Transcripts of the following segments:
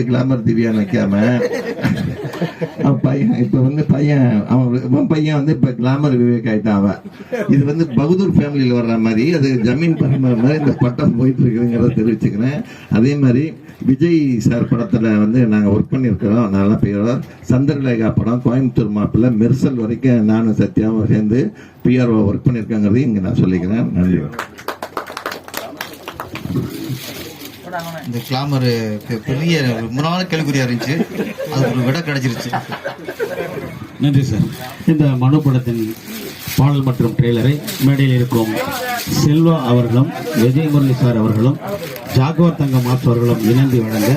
Glamour Divya நிக்காம பையன் இப்ப பையன் அவன் பையன் இப்ப கிளாமர் விவேக் ஆயிட்டான். அவன் இது பகதூர் ஃபேமிலியில வர்ற மாதிரி அது ஜமீன் பரிமாற மாதிரி இந்த பட்டம் போயிட்டு இருக்குதுங்கிறத தெரிவிச்சுக்கிறேன். அதே மாதிரி விஜய் சார் படத்துல நாங்க ஒர்க் பண்ணியிருக்கிறோம். நல்லா பேரோ சந்திரலேகா படம், கோயம்புத்தூர் மாப்பிள்ள, மெர்சல் வரைக்கும் நானும் சத்யாவும் சேர்ந்து பிஆர்ஓ ஒர்க் பண்ணியிருக்காங்கிறதையும் இங்க நான் சொல்லிக்கிறேன். நன்றி. இந்த கிளாமர் பெரிய முன்னாள் கேள்விக்குறியா இருந்துச்சு, அது ஒரு விட கிடைச்சிருச்சு. நன்றி சார். இந்த மனு படத்தின் பாடல் மற்றும் ட்ரெய்லரை மேடையில் இருக்கும் செல்வா அவர்களும் விஜய் முரளி சார் அவர்களும் ஜாகுவார் தங்க மாஸ் அவர்களும் இணைந்து வழங்க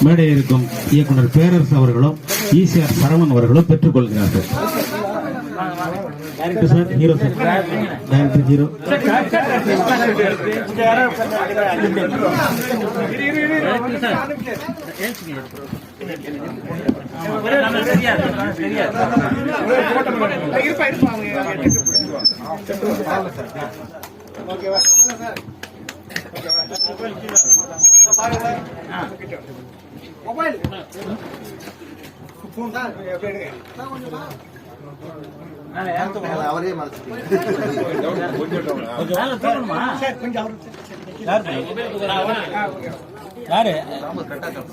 மேடையில் இருக்கும் இயக்குனர் பேரரசு அவர்களும் ஈசிஆர் சரவணன் அவர்களும் பெற்றுக்கொள்கிறார்கள். Director sir, hero sir, director hero. அவரே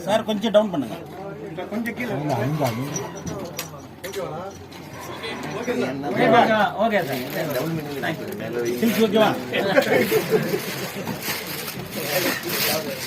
சார் கொஞ்சம் டவுன் பண்ணுங்க. Okay sir.